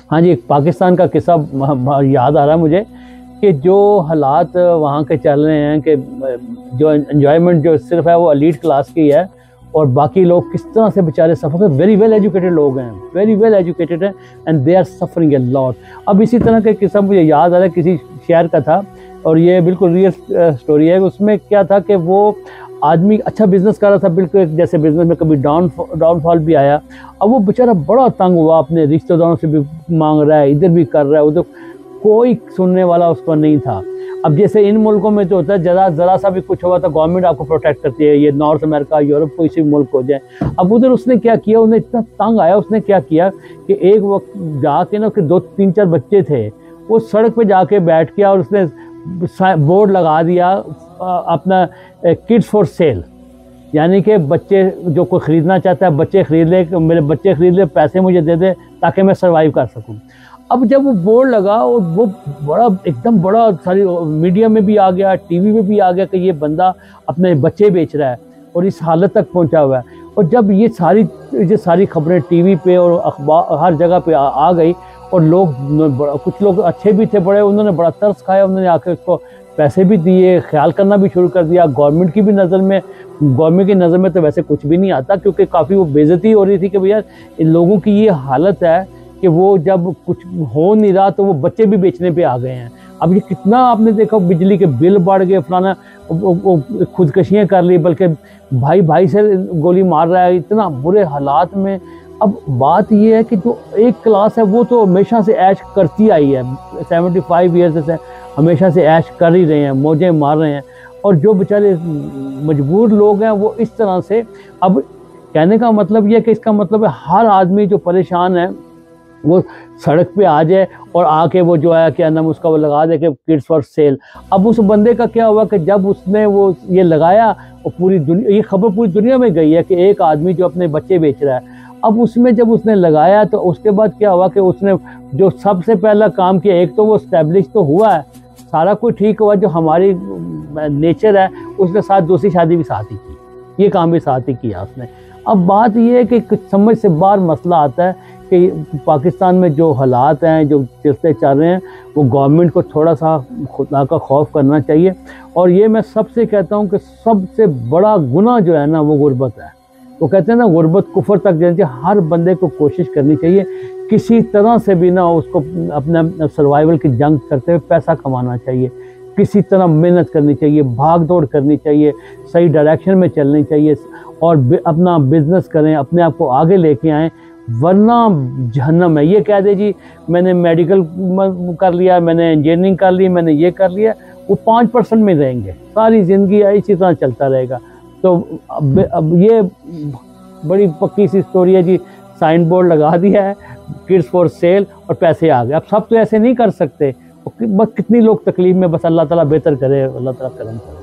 हाँ जी, पाकिस्तान का किस्सा याद आ रहा है मुझे कि जो हालात वहाँ के चल रहे हैं कि जो एंजॉयमेंट जो सिर्फ है वो एलीट क्लास की है, और बाकी लोग किस तरह से बेचारे सफ़र कर, वेरी वेल एजुकेटेड लोग हैं, वेरी वेल एजुकेटेड हैं, and they are suffering a lot. अब इसी तरह का किस्सा मुझे याद आ रहा है, किसी शहर का था, और ये बिल्कुल रियल स्टोरी है। उसमें क्या था कि वो आदमी अच्छा बिजनेस कर रहा था, बिल्कुल जैसे बिजनेस में कभी डाउनफॉल भी आया। अब वो बेचारा बड़ा तंग हुआ, अपने रिश्तेदारों से भी मांग रहा है, इधर भी कर रहा है, उधर कोई सुनने वाला उसको नहीं था। अब जैसे इन मुल्कों में जो होता है, ज़रा सा भी कुछ हुआ तो गवर्नमेंट आपको प्रोटेक्ट करती है, ये नॉर्थ अमेरिका, यूरोप, कोई सी मुल्क हो जाए। अब उधर उसने क्या किया, उन्हें इतना तंग आया, उसने क्या किया कि एक वक्त जाके ना कि 2-3-4 बच्चे थे, वो सड़क पे जाके बैठ गया और उसने बोर्ड लगा दिया अपना किड्स फॉर सेल, यानी कि बच्चे जो कोई ख़रीदना चाहता है बच्चे ख़रीद ले, मेरे बच्चे ख़रीद ले, पैसे मुझे दे दे ताकि मैं सर्वाइव कर सकूं। अब जब वो बोर्ड लगा और वो बड़ा एकदम बड़ा सारी मीडिया में भी आ गया, टीवी में भी आ गया कि ये बंदा अपने बच्चे बेच रहा है और इस हालत तक पहुंचा हुआ है। और जब ये सारी खबरें टीवी पे और अखबार हर जगह पे आ गई, और लोग कुछ लोग अच्छे भी थे बड़े, उन्होंने बड़ा तरस खाया, उन्होंने आके उसको पैसे भी दिए, ख्याल करना भी शुरू कर दिया। गवर्नमेंट की नज़र में तो वैसे कुछ भी नहीं आता, क्योंकि काफ़ी वो बेइज्जती हो रही थी कि भैया इन लोगों की ये हालत है कि वो जब कुछ हो नहीं रहा तो वो बच्चे भी बेचने पे आ गए हैं। अब ये कितना आपने देखा, बिजली के बिल बढ़ गए, फलाना, वो खुदकशियाँ कर ली, बल्कि भाई से गोली मार रहा है, इतना बुरे हालात में। अब बात ये है कि जो एक क्लास है वो तो हमेशा से ऐश करती आई है, 75 ईयर्स से हमेशा से ऐश कर ही रहे हैं, मौजें मार रहे हैं, और जो बेचारे मजबूर लोग हैं वो इस तरह से। अब कहने का मतलब ये है कि इसका मतलब है हर आदमी जो परेशान है वो सड़क पे आ जाए और आके वो जो है क्या नाम उसका वो लगा दे कि किड्स फॉर सेल। अब उस बंदे का क्या हुआ कि जब उसने वो ये लगाया, और पूरी दुनिया, ये खबर पूरी दुनिया में गई है कि एक आदमी जो अपने बच्चे बेच रहा है। अब उसमें जब उसने लगाया तो उसके बाद क्या हुआ कि उसने जो सबसे पहला काम किया, एक तो वो स्टैब्लिश तो हुआ है, सारा कुछ ठीक हुआ, जो हमारी नेचर है उसने साथ दूसरी शादी भी साथ ही की, ये काम भी साथ ही किया उसने। अब बात ये है कि समझ से बाहर मसला आता है कि पाकिस्तान में जो हालात हैं, जो चलते चल रहे हैं, वो गवर्नमेंट को थोड़ा सा खुदा का खौफ करना चाहिए। और ये मैं सबसे कहता हूँ कि सबसे बड़ा गुनाह जो है ना वो गुर्बत है। वो कहते हैं ना, गुर्बत कुफर तक जानी चाहिए। हर बंदे को कोशिश करनी चाहिए किसी तरह से भी ना उसको अपना सर्वाइवल की जंग करते हुए पैसा कमाना चाहिए, किसी तरह मेहनत करनी चाहिए, भाग दौड़ करनी चाहिए, सही डायरेक्शन में चलनी चाहिए, और अपना बिजनेस करें, अपने आप को आगे लेके आएँ, वरना जहन्नम है। ये कह दे जी मैंने मेडिकल कर लिया, मैंने इंजीनियरिंग कर ली, मैंने ये कर लिया, वो 5% में रहेंगे, सारी ज़िंदगी इसी तरह चलता रहेगा। तो अब ये बड़ी पक्की सी स्टोरी है जी, साइन बोर्ड लगा दिया है किड्स फॉर सेल और पैसे आ गए। अब सब तो ऐसे नहीं कर सकते, बस कितनी लोग तकलीफ में, बस अल्लाह ताला बेहतर करे, अल्लाह ताला करम करे।